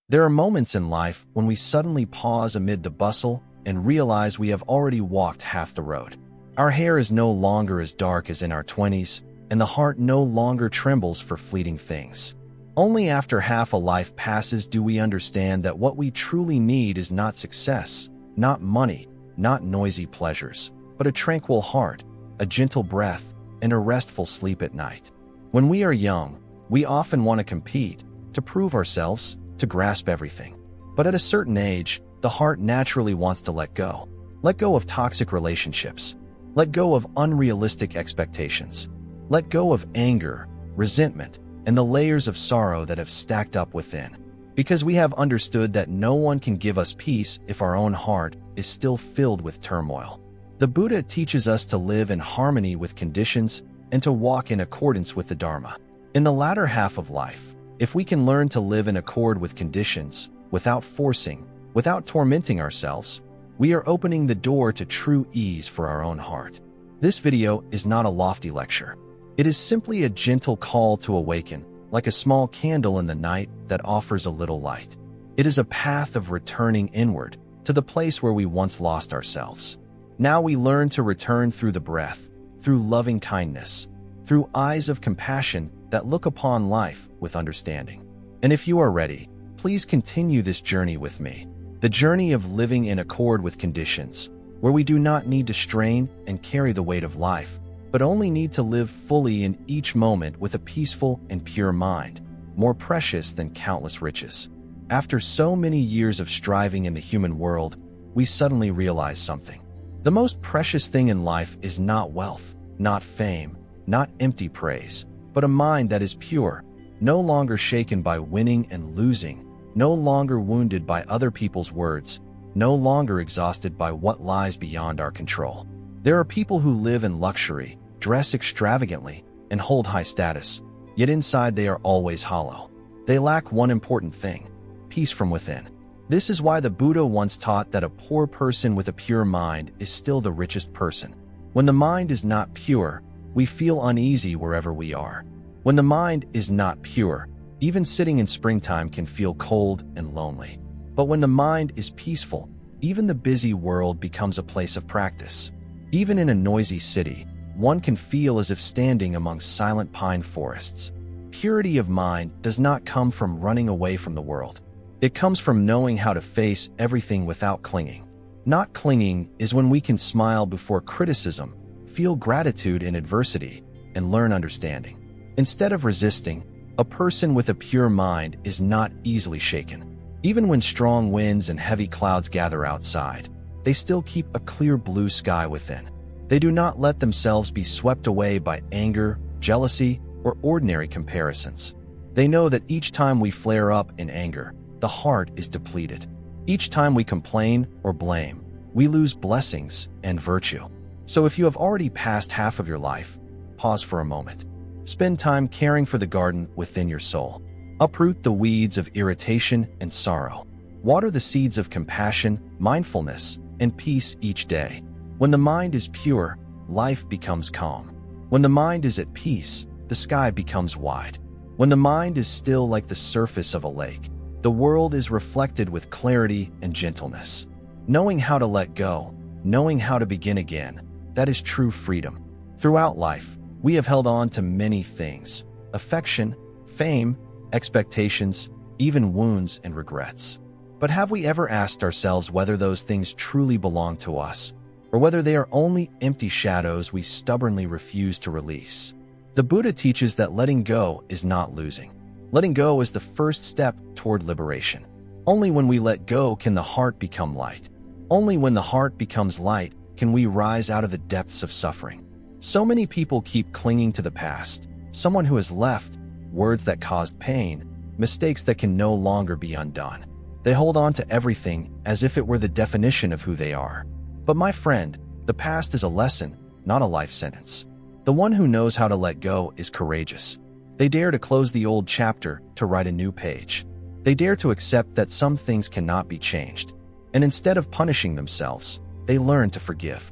There are moments in life when we suddenly pause amid the bustle and realize we have already walked half the road. Our hair is no longer as dark as in our 20s, and the heart no longer trembles for fleeting things. Only after half a life passes do we understand that what we truly need is not success, not money, not noisy pleasures, but a tranquil heart, a gentle breath, and a restful sleep at night. When we are young, we often want to compete, to prove ourselves, to grasp everything. But at a certain age, the heart naturally wants to let go. Let go of toxic relationships. Let go of unrealistic expectations. Let go of anger, resentment, and the layers of sorrow that have stacked up within. Because we have understood that no one can give us peace if our own heart is still filled with turmoil. The Buddha teaches us to live in harmony with conditions and to walk in accordance with the Dharma. In the latter half of life, if we can learn to live in accord with conditions, without forcing, without tormenting ourselves, we are opening the door to true ease for our own heart. This video is not a lofty lecture. It is simply a gentle call to awaken, like a small candle in the night that offers a little light. It is a path of returning inward, to the place where we once lost ourselves. Now we learn to return through the breath, through loving kindness, through eyes of compassion that look upon life with understanding. And if you are ready, please continue this journey with me. The journey of living in accord with conditions, where we do not need to strain and carry the weight of life, but only need to live fully in each moment with a peaceful and pure mind, more precious than countless riches. After so many years of striving in the human world, we suddenly realize something. The most precious thing in life is not wealth, not fame, not empty praise, but a mind that is pure, no longer shaken by winning and losing, no longer wounded by other people's words, no longer exhausted by what lies beyond our control. There are people who live in luxury, dress extravagantly, and hold high status, yet inside they are always hollow. They lack one important thing: peace from within. This is why the Buddha once taught that a poor person with a pure mind is still the richest person. When the mind is not pure, we feel uneasy wherever we are. When the mind is not pure, even sitting in springtime can feel cold and lonely. But when the mind is peaceful, even the busy world becomes a place of practice. Even in a noisy city, one can feel as if standing among silent pine forests. Purity of mind does not come from running away from the world. It comes from knowing how to face everything without clinging. Not clinging is when we can smile before criticism, feel gratitude in adversity, and learn understanding. Instead of resisting, a person with a pure mind is not easily shaken. Even when strong winds and heavy clouds gather outside, they still keep a clear blue sky within. They do not let themselves be swept away by anger, jealousy, or ordinary comparisons. They know that each time we flare up in anger, the heart is depleted. Each time we complain or blame, we lose blessings and virtue. So if you have already passed half of your life, pause for a moment. Spend time caring for the garden within your soul. Uproot the weeds of irritation and sorrow. Water the seeds of compassion, mindfulness, and peace each day. When the mind is pure, life becomes calm. When the mind is at peace, the sky becomes wide. When the mind is still like the surface of a lake, the world is reflected with clarity and gentleness. Knowing how to let go, knowing how to begin again, that is true freedom. Throughout life, we have held on to many things: affection, fame, expectations, even wounds and regrets. But have we ever asked ourselves whether those things truly belong to us, or whether they are only empty shadows we stubbornly refuse to release? The Buddha teaches that letting go is not losing. Letting go is the first step toward liberation. Only when we let go can the heart become light. Only when the heart becomes light can we rise out of the depths of suffering. So many people keep clinging to the past, someone who has left, words that caused pain, mistakes that can no longer be undone. They hold on to everything as if it were the definition of who they are. But my friend, the past is a lesson, not a life sentence. The one who knows how to let go is courageous. They dare to close the old chapter to write a new page. They dare to accept that some things cannot be changed. And instead of punishing themselves, they learn to forgive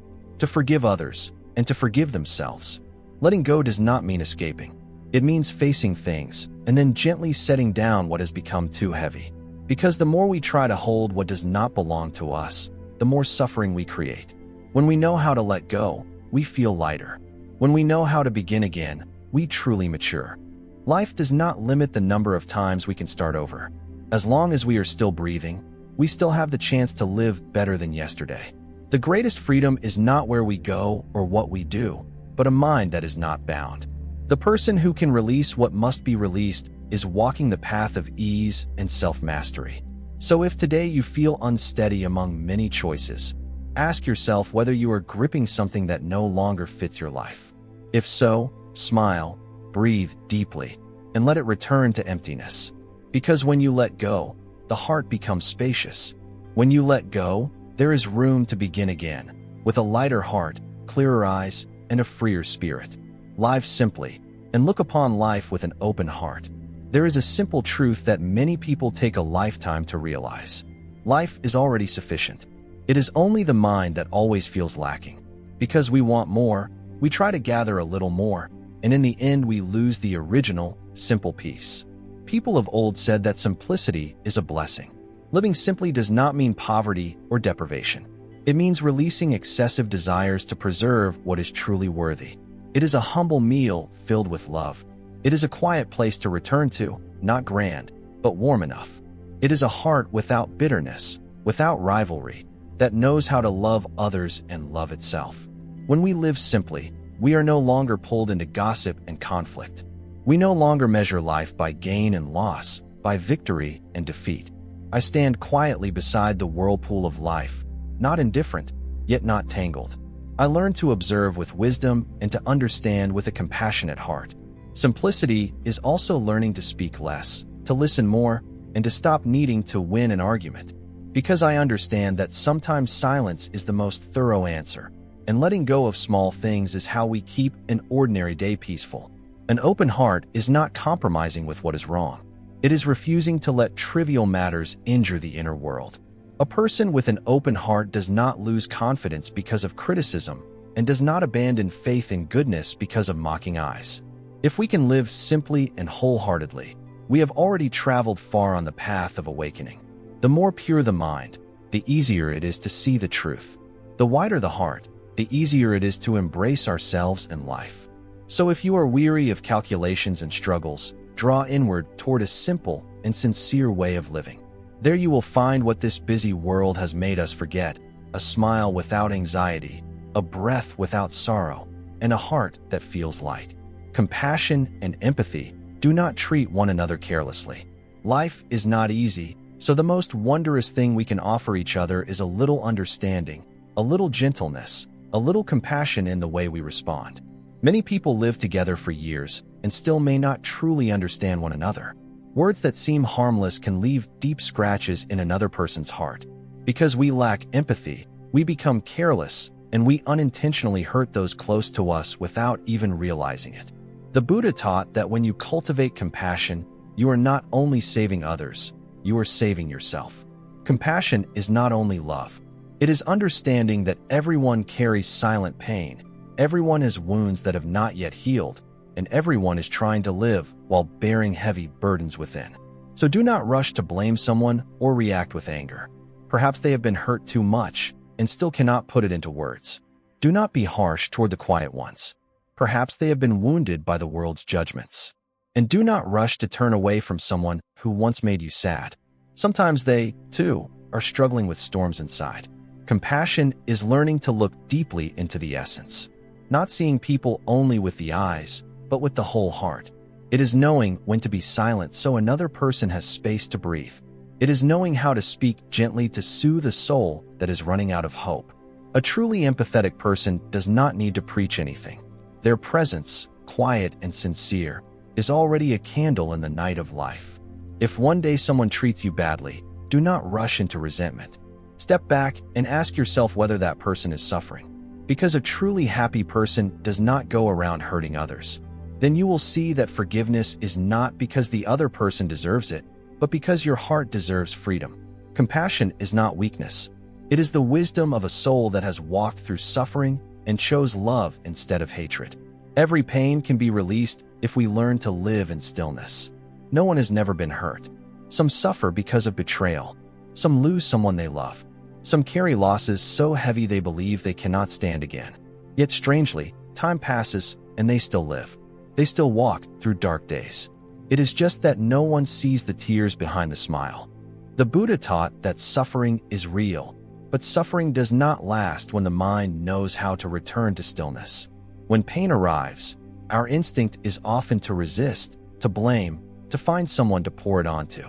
others, and to forgive themselves. Letting go does not mean escaping. It means facing things and then gently setting down what has become too heavy. Because the more we try to hold what does not belong to us, the more suffering we create. When we know how to let go, we feel lighter. When we know how to begin again, we truly mature. Life does not limit the number of times we can start over. As long as we are still breathing, we still have the chance to live better than yesterday. The greatest freedom is not where we go or what we do, but a mind that is not bound. The person who can release what must be released is walking the path of ease and self-mastery. So if today you feel unsteady among many choices, ask yourself whether you are gripping something that no longer fits your life. If so, smile, breathe deeply, and let it return to emptiness. Because when you let go, the heart becomes spacious. When you let go, there is room to begin again, with a lighter heart, clearer eyes, and a freer spirit. Live simply, and look upon life with an open heart. There is a simple truth that many people take a lifetime to realize. Life is already sufficient. It is only the mind that always feels lacking. Because we want more, we try to gather a little more, and in the end we lose the original, simple peace. People of old said that simplicity is a blessing. Living simply does not mean poverty or deprivation. It means releasing excessive desires to preserve what is truly worthy. It is a humble meal filled with love. It is a quiet place to return to, not grand, but warm enough. It is a heart without bitterness, without rivalry, that knows how to love others and love itself. When we live simply, we are no longer pulled into gossip and conflict. We no longer measure life by gain and loss, by victory and defeat. I stand quietly beside the whirlpool of life, not indifferent, yet not tangled. I learn to observe with wisdom and to understand with a compassionate heart. Simplicity is also learning to speak less, to listen more, and to stop needing to win an argument. Because I understand that sometimes silence is the most thorough answer, and letting go of small things is how we keep an ordinary day peaceful. An open heart is not compromising with what is wrong. It is refusing to let trivial matters injure the inner world. A person with an open heart does not lose confidence because of criticism, and does not abandon faith in goodness because of mocking eyes. If we can live simply and wholeheartedly, we have already traveled far on the path of awakening. The more pure the mind, the easier it is to see the truth. The wider the heart, the easier it is to embrace ourselves and life. So if you are weary of calculations and struggles, draw inward toward a simple and sincere way of living. There you will find what this busy world has made us forget: a smile without anxiety, a breath without sorrow, and a heart that feels light. Compassion and empathy do not treat one another carelessly. Life is not easy, so the most wondrous thing we can offer each other is a little understanding, a little gentleness, a little compassion in the way we respond. Many people live together for years and still may not truly understand one another. Words that seem harmless can leave deep scratches in another person's heart. Because we lack empathy, we become careless, and we unintentionally hurt those close to us without even realizing it. The Buddha taught that when you cultivate compassion, you are not only saving others, you are saving yourself. Compassion is not only love. It is understanding that everyone carries silent pain, everyone has wounds that have not yet healed, and everyone is trying to live while bearing heavy burdens within. So do not rush to blame someone or react with anger. Perhaps they have been hurt too much and still cannot put it into words. Do not be harsh toward the quiet ones. Perhaps they have been wounded by the world's judgments. And do not rush to turn away from someone who once made you sad. Sometimes they, too, are struggling with storms inside. Compassion is learning to look deeply into the essence, not seeing people only with the eyes, but with the whole heart. It is knowing when to be silent so another person has space to breathe. It is knowing how to speak gently to soothe a soul that is running out of hope. A truly empathetic person does not need to preach anything. Their presence, quiet and sincere, is already a candle in the night of life. If one day someone treats you badly, do not rush into resentment. Step back and ask yourself whether that person is suffering. Because a truly happy person does not go around hurting others. Then you will see that forgiveness is not because the other person deserves it, but because your heart deserves freedom. Compassion is not weakness. It is the wisdom of a soul that has walked through suffering and chose love instead of hatred. Every pain can be released if we learn to live in stillness. No one has never been hurt, Some suffer because of betrayal. Some lose someone they love. Some carry losses so heavy they believe they cannot stand again. Yet strangely, time passes and they still live. They still walk through dark days. It is just that no one sees the tears behind the smile. The Buddha taught that suffering is real, but suffering does not last when the mind knows how to return to stillness. When pain arrives, our instinct is often to resist, to blame, to find someone to pour it onto.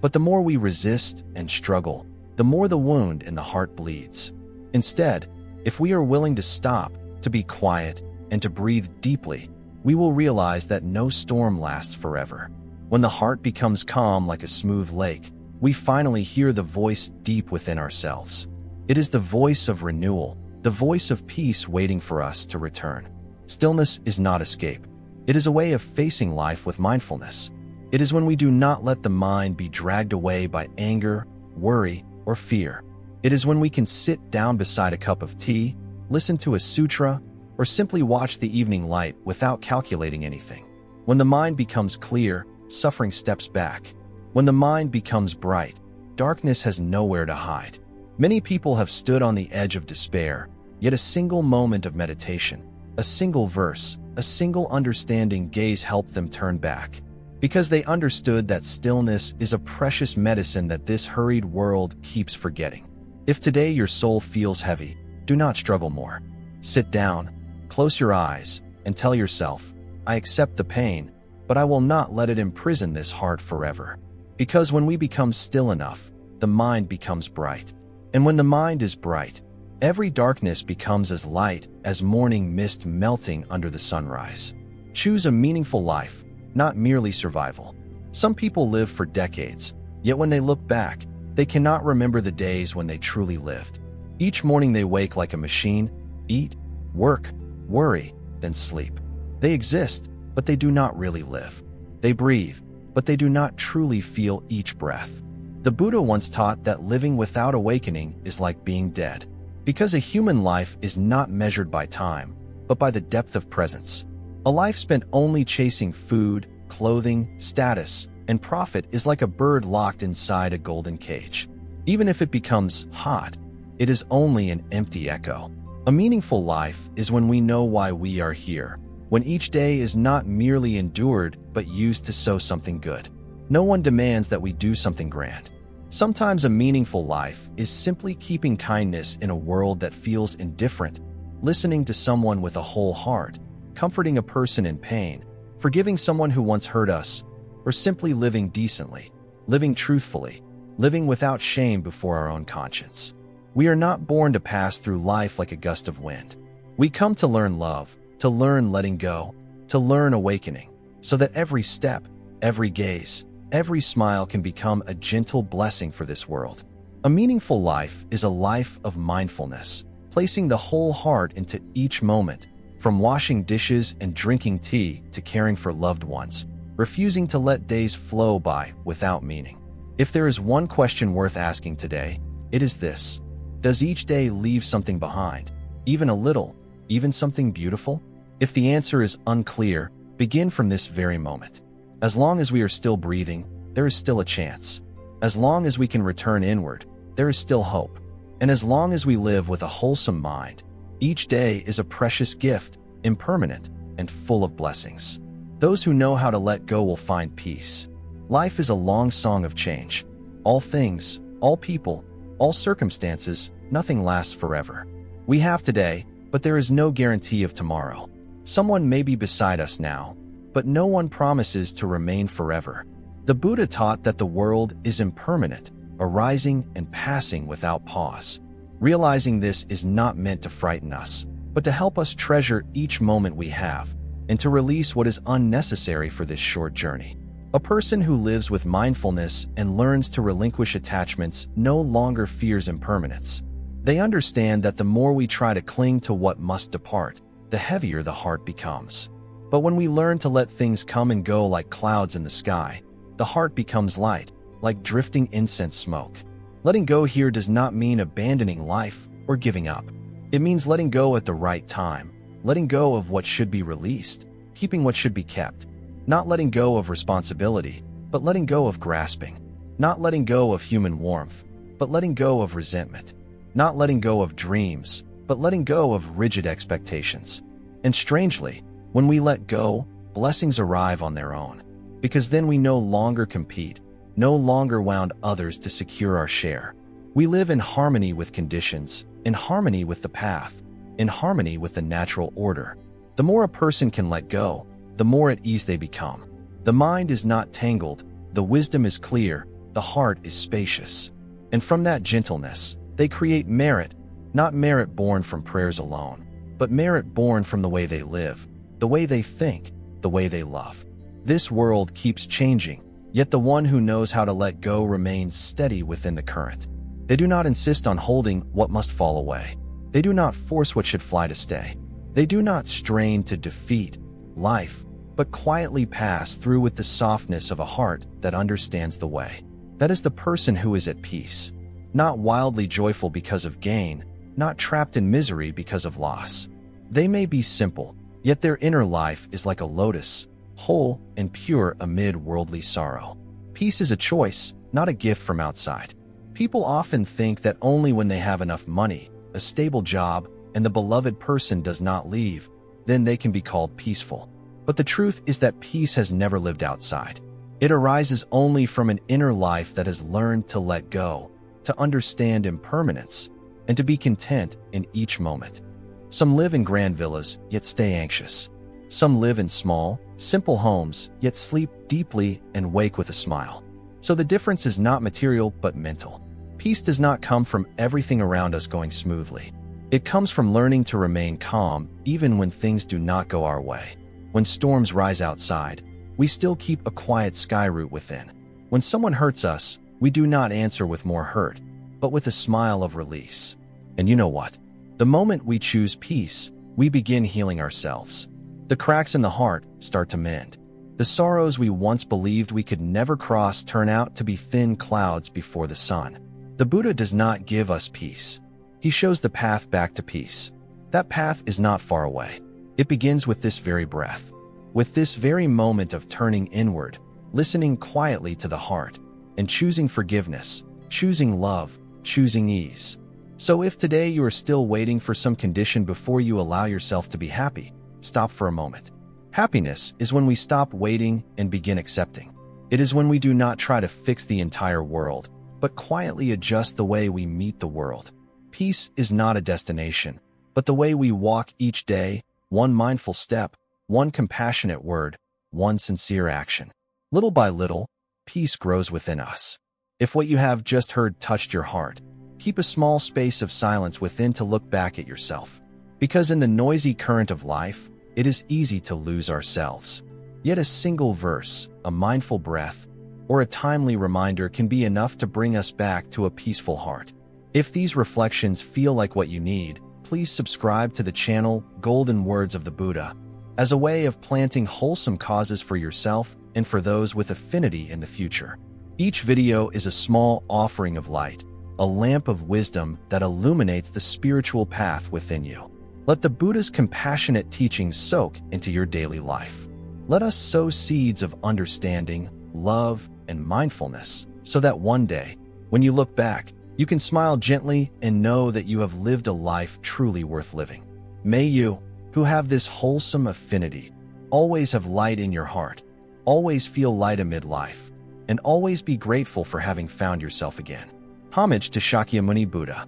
But the more we resist and struggle, the more the wound in the heart bleeds. Instead, if we are willing to stop, to be quiet, and to breathe deeply, we will realize that no storm lasts forever. When the heart becomes calm like a smooth lake, we finally hear the voice deep within ourselves. It is the voice of renewal, the voice of peace waiting for us to return. Stillness is not escape. It is a way of facing life with mindfulness. It is when we do not let the mind be dragged away by anger, worry, or fear. It is when we can sit down beside a cup of tea, listen to a sutra, or simply watch the evening light without calculating anything. When the mind becomes clear, suffering steps back. When the mind becomes bright, darkness has nowhere to hide. Many people have stood on the edge of despair, yet a single moment of meditation, a single verse, a single understanding gaze helped them turn back. Because they understood that stillness is a precious medicine that this hurried world keeps forgetting. If today your soul feels heavy, do not struggle more. Sit down, close your eyes, and tell yourself, I accept the pain, but I will not let it imprison this heart forever. Because when we become still enough, the mind becomes bright. And when the mind is bright, every darkness becomes as light as morning mist melting under the sunrise. Choose a meaningful life, not merely survival. Some people live for decades, yet when they look back, they cannot remember the days when they truly lived. Each morning they wake like a machine, eat, work, worry, then sleep. They exist, but they do not really live. They breathe, but they do not truly feel each breath. The Buddha once taught that living without awakening is like being dead, because a human life is not measured by time, but by the depth of presence. A life spent only chasing food, clothing, status, and profit is like a bird locked inside a golden cage. Even if it becomes hot, it is only an empty echo. A meaningful life is when we know why we are here, when each day is not merely endured but used to sow something good. No one demands that we do something grand. Sometimes a meaningful life is simply keeping kindness in a world that feels indifferent, listening to someone with a whole heart, comforting a person in pain, forgiving someone who once hurt us, or simply living decently, living truthfully, living without shame before our own conscience. We are not born to pass through life like a gust of wind. We come to learn love, to learn letting go, to learn awakening, so that every step, every gaze, every smile can become a gentle blessing for this world. A meaningful life is a life of mindfulness, placing the whole heart into each moment, from washing dishes and drinking tea to caring for loved ones, refusing to let days flow by without meaning. If there is one question worth asking today, it is this: does each day leave something behind, even a little, even something beautiful? If the answer is unclear, begin from this very moment. As long as we are still breathing, there is still a chance. As long as we can return inward, there is still hope. And as long as we live with a wholesome mind, each day is a precious gift, impermanent, and full of blessings. Those who know how to let go will find peace. Life is a long song of change. All things, all people, all circumstances, nothing lasts forever. We have today, but there is no guarantee of tomorrow. Someone may be beside us now, but no one promises to remain forever. The Buddha taught that the world is impermanent, arising and passing without pause. Realizing this is not meant to frighten us, but to help us treasure each moment we have, and to release what is unnecessary for this short journey. A person who lives with mindfulness and learns to relinquish attachments no longer fears impermanence. They understand that the more we try to cling to what must depart, the heavier the heart becomes. But when we learn to let things come and go like clouds in the sky, the heart becomes light, like drifting incense smoke. Letting go here does not mean abandoning life or giving up. It means letting go at the right time, letting go of what should be released, keeping what should be kept. Not letting go of responsibility, but letting go of grasping. Not letting go of human warmth, but letting go of resentment. Not letting go of dreams, but letting go of rigid expectations. And strangely, when we let go, blessings arrive on their own. Because then we no longer compete, no longer wound others to secure our share. We live in harmony with conditions, in harmony with the path, in harmony with the natural order. The more a person can let go, the more at ease they become. The mind is not tangled, the wisdom is clear, the heart is spacious. And from that gentleness, they create merit, not merit born from prayers alone, but merit born from the way they live, the way they think, the way they love. This world keeps changing, yet the one who knows how to let go remains steady within the current. They do not insist on holding what must fall away. They do not force what should fly to stay. They do not strain to defeat life, but quietly pass through with the softness of a heart that understands the way. That is the person who is at peace, not wildly joyful because of gain, not trapped in misery because of loss. They may be simple, yet their inner life is like a lotus, whole and pure amid worldly sorrow. Peace is a choice, not a gift from outside. People often think that only when they have enough money, a stable job, and the beloved person does not leave, then they can be called peaceful. But the truth is that peace has never lived outside. It arises only from an inner life that has learned to let go, to understand impermanence, and to be content in each moment. Some live in grand villas, yet stay anxious. Some live in small, simple homes, yet sleep deeply and wake with a smile. So the difference is not material, but mental. Peace does not come from everything around us going smoothly. It comes from learning to remain calm even when things do not go our way. When storms rise outside, we still keep a quiet sky root within. When someone hurts us, we do not answer with more hurt, but with a smile of release. And you know what? The moment we choose peace, we begin healing ourselves. The cracks in the heart start to mend. The sorrows we once believed we could never cross turn out to be thin clouds before the sun. The Buddha does not give us peace. He shows the path back to peace. That path is not far away. It begins with this very breath, with this very moment of turning inward, listening quietly to the heart, and choosing forgiveness, choosing love, choosing ease. So if today you are still waiting for some condition before you allow yourself to be happy, stop for a moment. Happiness is when we stop waiting and begin accepting. It is when we do not try to fix the entire world, but quietly adjust the way we meet the world. Peace is not a destination, but the way we walk each day, one mindful step, one compassionate word, one sincere action. Little by little, peace grows within us. If what you have just heard touched your heart, keep a small space of silence within to look back at yourself. Because in the noisy current of life, it is easy to lose ourselves. Yet a single verse, a mindful breath, or a timely reminder can be enough to bring us back to a peaceful heart. If these reflections feel like what you need, please subscribe to the channel Golden Words of the Buddha as a way of planting wholesome causes for yourself and for those with affinity in the future. Each video is a small offering of light, a lamp of wisdom that illuminates the spiritual path within you. Let the Buddha's compassionate teachings soak into your daily life. Let us sow seeds of understanding, love, and mindfulness so that one day, when you look back, you can smile gently and know that you have lived a life truly worth living. May you, who have this wholesome affinity, always have light in your heart, always feel light amid life, and always be grateful for having found yourself again. Homage to Shakyamuni Buddha.